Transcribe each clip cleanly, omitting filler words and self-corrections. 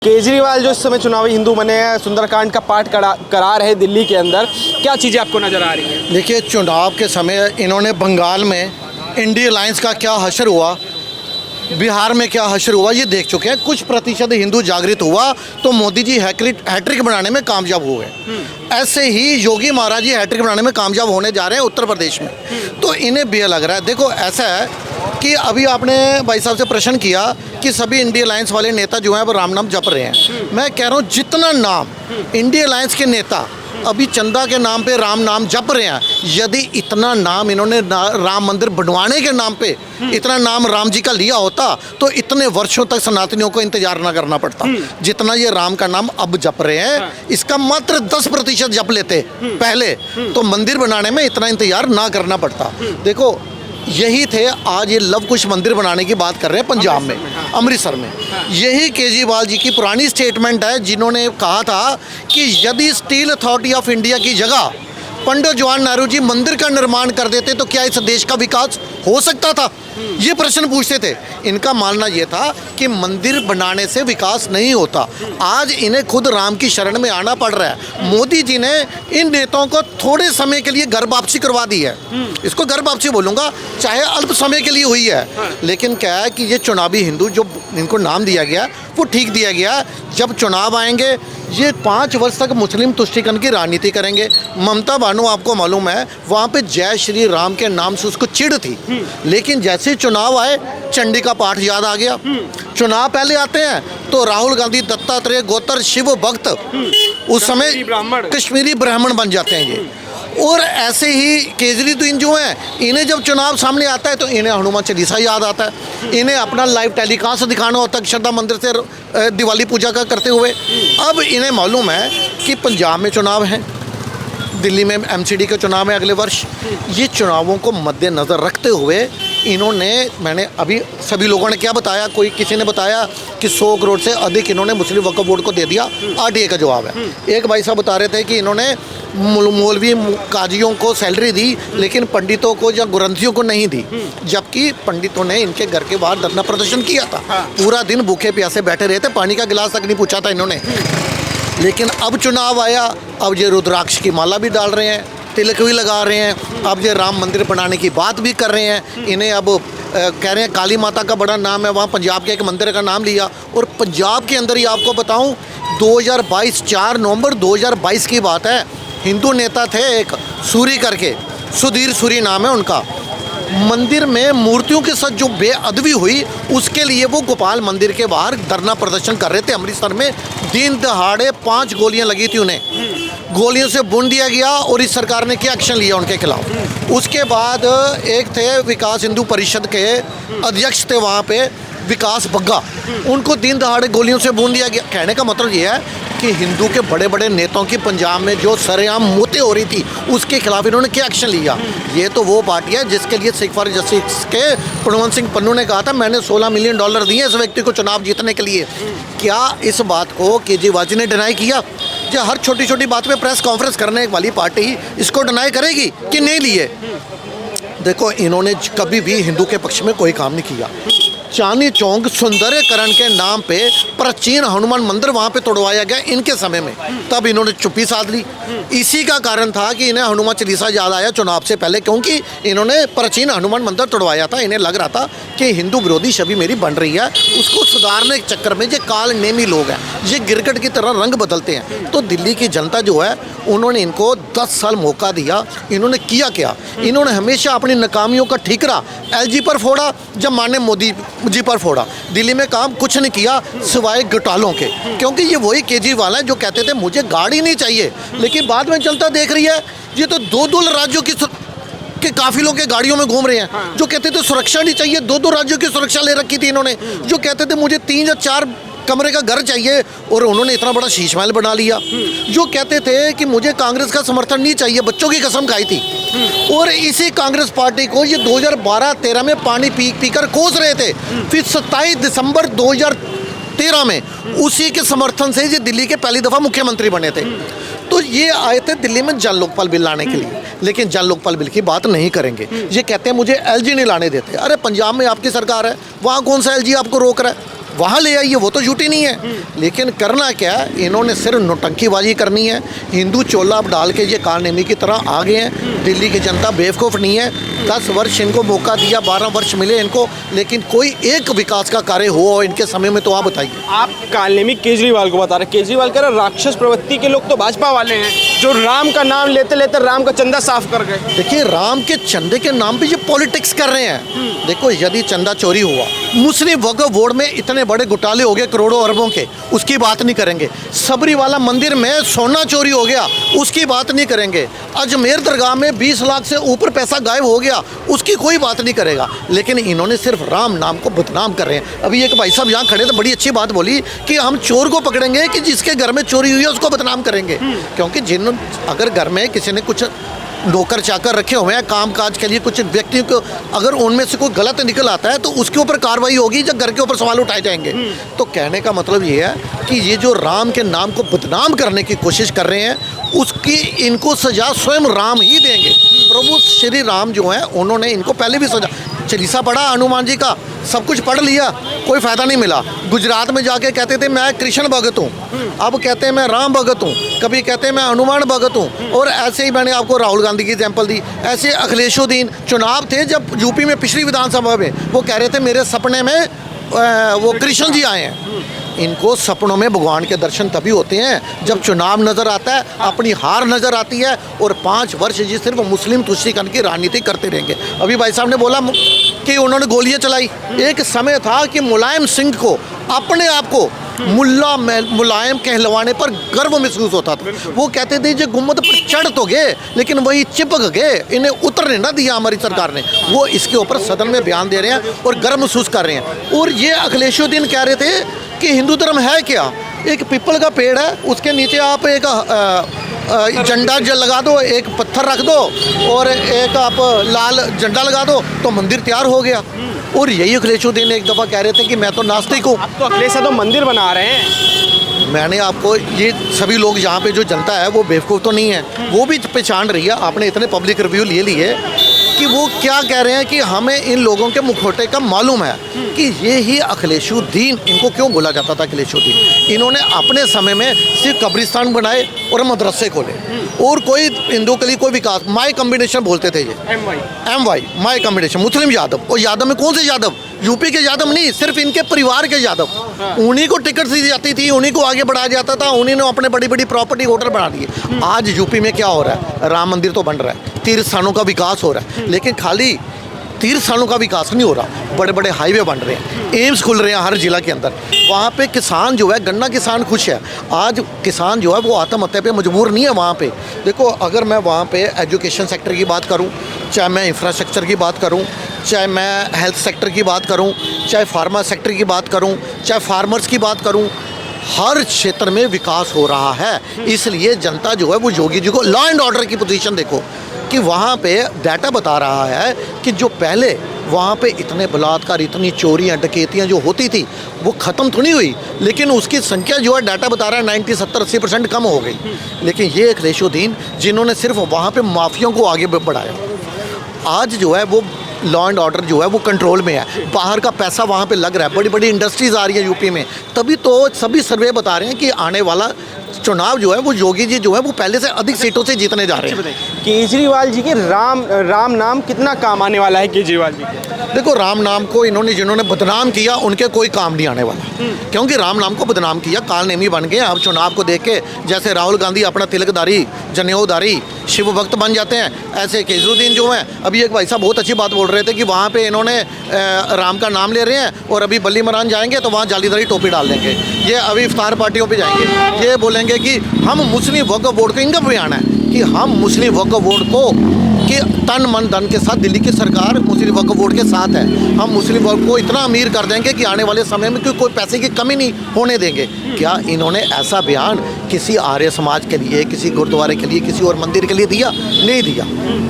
केजरीवाल जो इस समय चुनावी हिंदू बने हैं, सुंदरकांड का पाठ करा रहे दिल्ली के अंदर, क्या चीज़ें आपको नज़र आ रही हैं? देखिए, चुनाव के समय इन्होंने बंगाल में इंडिया अलायंस का क्या हशर हुआ, बिहार में क्या हशर हुआ, ये देख चुके हैं। कुछ प्रतिशत हिंदू जागृत हुआ तो मोदी जी हैट्रिक बनाने में कामयाब हुए। ऐसे ही योगी महाराज जी हैट्रिक बनाने में कामयाब होने जा रहे हैं उत्तर प्रदेश में। तो इन्हें भी लग रहा है। देखो, ऐसा है कि अभी आपने भाई साहब से प्रश्न किया कि सभी इंडिया अलायंस वाले नेता जो हैं वो राम नाम जप रहे हैं। मैं कह रहा हूँ, जितना नाम इंडिया अलायंस के नेता अभी चंदा के नाम पे राम नाम जप रहे हैं, यदि इतना नाम इन्होंने राम मंदिर बनवाने के नाम पे इतना नाम राम जी का लिया होता तो इतने वर्षों तक सनातनियों को इंतजार ना करना पड़ता। जितना ये राम का नाम अब जप रहे हैं, इसका मात्र 10% जप लेते पहले, तो मंदिर बनाने में इतना इंतजार ना करना पड़ता। देखो, यही थे आज ये लव कुश मंदिर बनाने की बात कर रहे हैं पंजाब में, अमृतसर में। यही केजरीवाल जी की पुरानी स्टेटमेंट है, जिन्होंने कहा था कि यदि स्टील अथॉरिटी ऑफ इंडिया की जगह पंडित जवाहरलाल नेहरू जी मंदिर का निर्माण कर देते तो क्या इस देश का विकास हो सकता था। ये प्रश्न पूछते थे। इनका मानना ये था कि मंदिर बनाने से विकास नहीं होता। आज इन्हें खुद राम की शरण में आना पड़ रहा है। मोदी जी ने इन नेताओं को थोड़े समय के लिए घर वापसी करवा दी है। इसको घर वापसी बोलूँगा, चाहे अल्प समय के लिए हुई है, लेकिन क्या है कि ये चुनावी हिंदू जो इनको नाम दिया गया वो ठीक दिया गया। जब चुनाव आएंगे, ये 5 वर्ष तक मुस्लिम तुष्टीकरण की राजनीति करेंगे। ममता बानो, आपको मालूम है, वहाँ पे जय श्री राम के नाम से उसको चिढ़ थी, लेकिन जैसे चुनाव आए चंडी का पाठ याद आ गया। चुनाव पहले आते हैं तो राहुल गांधी, दत्तात्रेय, गोतर, शिव भक्त, उस समय कश्मीरी ब्राह्मण बन जाते हैं ये। और ऐसे ही केजरीवाल जो हैं, इन्हें जब चुनाव सामने आता है तो इन्हें हनुमान चालीसा याद आता है। इन्हें अपना लाइव टेलीकास्ट दिखाना होता है श्रद्धा मंदिर से दिवाली पूजा का करते हुए। अब इन्हें मालूम है कि पंजाब में चुनाव है, दिल्ली में एमसीडी के चुनाव है अगले वर्ष। ये चुनावों को मद्देनज़र रखते हुए मैंने अभी सभी लोगों ने क्या बताया, किसी ने बताया कि 100 करोड़ से अधिक इन्होंने मुस्लिम वक्फ बोर्ड को दे दिया। आरटीए का जवाब है। एक भाई साहब बता रहे थे कि इन्होंने मौलवी काजियों को सैलरी दी, लेकिन पंडितों को या ग्रंथियों को नहीं दी, जबकि पंडितों ने इनके घर के बाहर धरना प्रदर्शन किया था। पूरा दिन भूखे प्यासे बैठे रहे थे, पानी का गिलास तक नहीं पूछा था इन्होंने। लेकिन अब चुनाव आया, अब ये रुद्राक्ष की माला भी डाल रहे हैं, तिलक भी लगा रहे हैं, अब ये राम मंदिर बनाने की बात भी कर रहे हैं। इन्हें अब कह रहे हैं काली माता का बड़ा नाम है, वहाँ पंजाब के एक मंदिर का नाम लिया। और पंजाब के अंदर ही आपको बताऊँ, 2022 4 नवंबर 2022 की बात है, हिंदू नेता थे एक सूरी करके, सुधीर सूरी नाम है उनका। मंदिर में मूर्तियों के साथ जो बेअदबी हुई, उसके लिए वो गोपाल मंदिर के बाहर धरना प्रदर्शन कर रहे थे अमृतसर में। दिन दहाड़े 5 गोलियां लगी थी उन्हें, गोलियों से भून दिया गया। और इस सरकार ने क्या एक्शन लिया उनके खिलाफ। उसके बाद एक थे विकास हिंदू परिषद के अध्यक्ष थे वहाँ पे, विकास बग्गा, उनको दिन दहाड़े गोलियों से भून दिया गया। कहने का मतलब ये है कि हिंदू के बड़े बड़े नेताओं की पंजाब में जो सरेआम मौतें हो रही थी, उसके खिलाफ इन्होंने क्या एक्शन लिया। ये तो वो पार्टी है जिसके लिए सिख फॉर जस्टिस के पणवंत सिंह पन्नू ने कहा था, मैंने $16 मिलियन दिए इस व्यक्ति को चुनाव जीतने के लिए। क्या इस बात को केजरीवाल जी ने डिनाई किया? जो हर छोटी छोटी बात पे प्रेस कॉन्फ्रेंस करने वाली पार्टी इसको डिनाई करेगी कि नहीं लिए? देखो, इन्होंने कभी भी हिंदू के पक्ष में कोई काम नहीं किया। चांदनी चौक सुंदरीकरण के नाम पे प्राचीन हनुमान मंदिर वहाँ पे तोड़वाया गया इनके समय में, तब इन्होंने चुप्पी साध ली। इसी का कारण था कि इन्हें हनुमान चालीसा याद आया चुनाव से पहले, क्योंकि इन्होंने प्राचीन हनुमान मंदिर तोड़वाया था। इन्हें लग रहा था कि हिंदू विरोधी छवि मेरी बन रही है, उसको सुधारने के चक्कर में ये काल नेमी लोग हैं, ये गिरगिट की तरह रंग बदलते हैं। तो दिल्ली की जनता जो है, उन्होंने इनको 10 साल मौका दिया। इन्होंने किया क्या? इन्होंने हमेशा अपनी नाकामियों का ठीकरा एलजी पर फोड़ा, जब माननीय मोदी जी पर फोड़ा। दिल्ली में काम कुछ नहीं किया सिवाय घोटालों के, क्योंकि ये वही केजरीवाल है जो कहते थे मुझे गाड़ी नहीं चाहिए, लेकिन बाद में जनता देख रही है ये तो 2 राज्यों के काफिलों के गाड़ियों में घूम रहे हैं। जो कहते थे सुरक्षा नहीं चाहिए, 2 राज्यों की सुरक्षा ले रखी थी इन्होंने। जो कहते थे मुझे 3 या 4 कमरे का घर चाहिए, और उन्होंने इतना बड़ा शीश महल बना लिया। जो कहते थे कि मुझे कांग्रेस का समर्थन नहीं चाहिए, बच्चों की कसम खाई थी। और इसी कांग्रेस पार्टी को ये 2012-13 में पानी पी कर कोस रहे थे। फिर 27 दिसंबर 2013 में उसी के समर्थन से ये दिल्ली के पहली दफ़ा मुख्यमंत्री बने थे। तो ये आए थे दिल्ली में जन लोकपाल बिल लाने के लिए, लेकिन जन लोकपाल बिल की बात नहीं करेंगे। ये कहते हैं मुझे एलजी नहीं लाने देते। अरे पंजाब में आपकी सरकार है, वहाँ कौन सा एलजी आपको रोक रहा है? वहाँ ले आइए, वो तो झूठी नहीं है। लेकिन करना क्या है, इन्होंने सिर्फ नौटंकीबाजी करनी है। हिंदू चोला अब डाल के ये कारनेमी की तरह आ गए हैं। दिल्ली की जनता बेवकूफ़ नहीं है। 10 वर्ष इनको मौका दिया, 12 वर्ष मिले इनको, लेकिन कोई एक विकास का कार्य हुआ इनके समय में तो आप बताइए। आप कारनेमी केजरीवाल को बता रहे, केजरीवाल कह रहे राक्षस प्रवृत्ति के लोग तो भाजपा वाले हैं जो राम का नाम लेते लेते राम का चंदा साफ कर गए। देखिए, राम के चंदे के नाम पे ये पॉलिटिक्स कर रहे हैं। देखो, यदि चंदा चोरी हुआ, मुस्लिम वक्फ बोर्ड में इतने बड़े घोटाले हो गए करोड़ों अरबों के, उसकी बात नहीं करेंगे। सबरी वाला मंदिर में सोना चोरी हो गया, उसकी बात नहीं करेंगे। अजमेर दरगाह में 20 लाख से ऊपर पैसा गायब हो गया, उसकी कोई बात नहीं करेगा। लेकिन इन्होंने सिर्फ राम नाम को बदनाम कर रहे हैं। अभी एक भाई साहब यहाँ खड़े थे, बड़ी अच्छी बात बोली कि हम चोर को पकड़ेंगे कि जिसके घर में चोरी हुई है उसको बदनाम करेंगे। क्योंकि अगर घर में किसी ने कुछ नौकर चाकर रखे हुए हैं काम काज के लिए, कुछ व्यक्तियों को अगर उनमें से कोई गलत निकल आता है तो उसके ऊपर कार्रवाई होगी, जब घर के ऊपर सवाल उठाए जाएंगे। तो कहने का मतलब ये है कि ये जो राम के नाम को बदनाम करने की कोशिश कर रहे हैं, उसकी इनको सजा स्वयं राम ही देंगे। प्रभु श्री राम जो हैं, उन्होंने इनको पहले भी सजा, चालीसा पढ़ा हनुमान जी का, सब कुछ पढ़ लिया, कोई फ़ायदा नहीं मिला। गुजरात में जाके कहते थे मैं कृष्ण भगत हूँ, अब कहते हैं मैं राम भगत हूँ, कभी कहते हैं मैं हनुमान भगत हूँ। और ऐसे ही मैंने आपको राहुल गांधी की एग्जाम्पल दी। ऐसे अखिलेशुद्दीन चुनाव थे जब यूपी में पिछली विधानसभा में, वो कह रहे थे मेरे सपने में वो कृष्ण जी आए हैं। इनको सपनों में भगवान के दर्शन तभी होते हैं जब चुनाव नज़र आता है, अपनी हार नज़र आती है, और 5 वर्ष जी सिर्फ मुस्लिम तुष्टीकरण की राजनीति करते रहेंगे। अभी भाई साहब ने बोला कि उन्होंने गोलियां चलाई। एक समय था कि मुलायम सिंह को अपने आप को मुलायम कहलवाने पर गर्व महसूस होता था। वो कहते थे जो गुम्मत पर चढ़ तो गए लेकिन वही चिपक गए, इन्हें उतरने ना दिया हमारी सरकार ने। वो इसके ऊपर सदन में बयान दे रहे हैं और गर्व महसूस कर रहे हैं। और ये अखिलेशुद्दीन कह रहे थे कि हिंदू धर्म है क्या, एक पीपल का पेड़ है, उसके नीचे आप एक झंडा लगा दो, एक पत्थर रख दो और एक आप लाल झंडा लगा दो तो मंदिर तैयार हो गया। और यही अखिलेशुद्दीन एक दफ़ा कह रहे थे कि मैं तो नास्तिक हूँ। अब तो अखिलेश तो मंदिर बना रहे हैं। मैंने आपको ये सभी लोग यहाँ पे जो जनता है वो बेवकूफ़ तो नहीं है, वो भी पहचान रही है। आपने इतने पब्लिक रिव्यू ले लिए कि वो क्या कह रहे हैं कि हमें इन लोगों के मुखौटे का मालूम है कि ये ही अखिलेशुद्दीन, इनको क्यों बोला जाता था अखिलेशुद्दीन। इन्होंने अपने समय में सिर्फ कब्रिस्तान बनाए और मदरसे खोले और कोई हिंदू के लिए कोई विकास, माई कॉम्बिनेशन बोलते थे ये, MY माई कॉम्बिनेशन, मुस्लिम यादव। और यादव में कौन से यादव, यूपी के यादव नहीं, सिर्फ इनके परिवार के यादव। उन्हीं को टिकट दी जाती थी, उन्हीं को आगे बढ़ाया जाता था, उन्हीं ने अपने बड़ी बड़ी प्रॉपर्टी होटल बना दिए। आज यूपी में क्या हो रहा है, राम मंदिर तो बन रहा है, तीर्थ स्थानों का विकास हो रहा है, लेकिन खाली तीर्थ स्थानों का विकास नहीं हो रहा, बड़े बड़े हाईवे बन रहे हैं, एम्स खुल रहे हैं हर जिला के अंदर। वहाँ पे किसान जो है, गन्ना किसान खुश है। आज किसान जो है वो आत्महत्या पे मजबूर नहीं है। वहाँ पे देखो, अगर मैं वहाँ पे एजुकेशन सेक्टर की बात करूँ, चाहे मैं इंफ्रास्ट्रक्चर की बात करूँ, चाहे मैं हेल्थ सेक्टर की बात करूँ, चाहे फार्मा सेक्टर की बात करूँ, चाहे फार्मर्स की बात करूँ, हर क्षेत्र में विकास हो रहा है। इसलिए जनता जो है वो योगी जी को, लॉ एंड ऑर्डर की पोजीशन देखो कि वहाँ पे डाटा बता रहा है कि जो पहले वहाँ पे इतने बलात्कार, इतनी चोरियाँ डकैतियाँ जो होती थी वो ख़त्म तो नहीं हुई, लेकिन उसकी संख्या जो है डाटा बता रहा है 90, 70, 80% कम हो गई। लेकिन ये अखिलेशुद्दीन जिन्होंने सिर्फ वहाँ पे माफियाओं को आगे बढ़ाया, आज जो है वो लॉ एंड ऑर्डर जो है वो कंट्रोल में है। बाहर का पैसा वहाँ पे लग रहा है, बड़ी बड़ी इंडस्ट्रीज़ आ रही है यूपी में। तभी तो सभी सर्वे बता रहे हैं कि आने वाला चुनाव जो है वो योगी जी जो है वो पहले से अधिक सीटों से जीतने जा रहे हैं। केजरीवाल जी के राम नाम कितना काम आने वाला है केजरीवाल जी के? देखो, राम नाम को जिन्होंने बदनाम किया उनके कोई काम नहीं आने वाला, क्योंकि राम नाम को बदनाम किया, कालनेमी बन गए। अब चुनाव को देख के जैसे राहुल गांधी अपना तिलकदारी, जनेऊदारी, शिव भक्त बन जाते हैं, ऐसे केजरीवाल जो हैं। अभी एक भाई साहब बहुत अच्छी बात बोल रहे थे कि वहाँ पे इन्होंने राम का नाम ले रहे हैं और अभी बल्ली मरान जाएंगे तो वहाँ जालीदारी टोपी डाल देंगे। ये अभी इफ्तार पार्टियों पे जाएंगे, ये बोलेंगे कि हम मुस्लिम वक्फ बोर्ड का, इनका बयान है कि हम मुस्लिम वक्फ बोर्ड को कि तन मन धन के साथ, दिल्ली की सरकार मुस्लिम वक्फ बोर्ड के साथ है, हम मुस्लिम वक्फ को इतना अमीर कर देंगे कि आने वाले समय में कोई पैसे की कमी नहीं होने देंगे। क्या इन्होंने ऐसा बयान किसी आर्य समाज के लिए, किसी गुरुद्वारे के लिए, किसी और मंदिर के लिए दिया? नहीं दिया।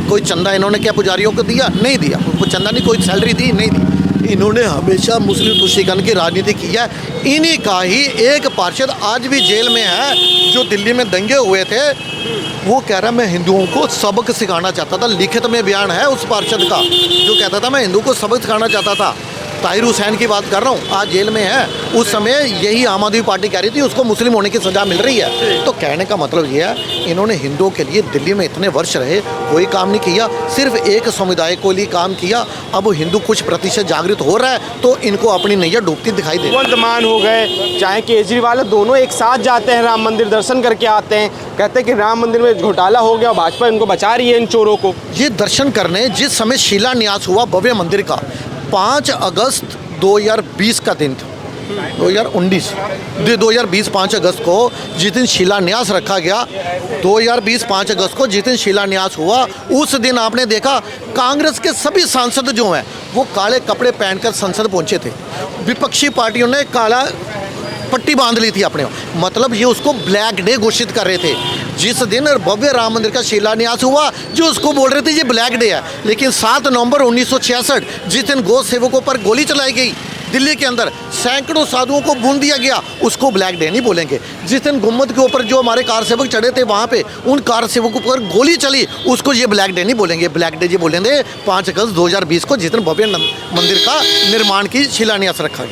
कोई चंदा इन्होंने क्या पुजारियों को दिया? नहीं दिया। कोई चंदा नहीं, कोई सैलरी दी? नहीं दी। इन्होंने हमेशा मुस्लिम तुष्टीकरण की राजनीति की है। इन्हीं का ही एक पार्षद आज भी जेल में है जो दिल्ली में दंगे हुए थे। वो कह रहा है मैं हिंदुओं को सबक सिखाना चाहता था। लिखित में बयान है उस पार्षद का जो कहता था मैं हिंदू को सबक सिखाना चाहता था। ताहिर हुसैन की बात कर रहा हूँ, आज जेल में है। उस समय यही आम आदमी पार्टी कह रही थी उसको मुस्लिम होने की सज़ा मिल रही है। तो कहने का मतलब ये है, इन्होंने हिंदुओं के लिए दिल्ली में इतने वर्ष रहे, कोई काम नहीं किया, सिर्फ एक समुदाय को लिए काम किया। अब हिंदू कुछ प्रतिशत जागृत हो रहा है तो इनको अपनी नैया डूबती दिखाई दे रही है। भगवंत मान हो गए, चाहे केजरीवाल, दोनों एक साथ जाते हैं राम मंदिर, दर्शन करके आते हैं, कहते हैं कि राम मंदिर में घोटाला हो गया और भाजपा इनको बचा रही है, इन चोरों को। ये दर्शन करने जिस समय शिलान्यास हुआ भव्य मंदिर का, 5 अगस्त 2020 का दिन था, 2020 5 अगस्त को जिस दिन शिलान्यास रखा गया, 2020 5 अगस्त को जिस दिन शिलान्यास हुआ, उस दिन आपने देखा कांग्रेस के सभी सांसद जो हैं वो काले कपड़े पहनकर संसद पहुंचे थे। विपक्षी पार्टियों ने काला पट्टी बांध ली थी अपने, मतलब ये उसको ब्लैक डे घोषित कर रहे थे। जिस दिन भव्य राम मंदिर का शिलान्यास हुआ, जो उसको बोल रहे थे ये ब्लैक डे है, लेकिन 7 नवंबर 1966 जिस दिन गौ सेवकों पर गोली चलाई गई दिल्ली के अंदर, सैकड़ों साधुओं को भून दिया गया, उसको ब्लैक डे नहीं बोलेंगे। जिस दिन गुम्बद के ऊपर जो हमारे कार सेवक चढ़े थे वहाँ पे उन कार सेवकों पर गोली चली, उसको ये ब्लैक डे नहीं बोलेंगे। ब्लैक डे ये बोलेंगे 5 अगस्त 2020 को जिस दिन भव्य मंदिर का निर्माण की शिलान्यास रखा गया।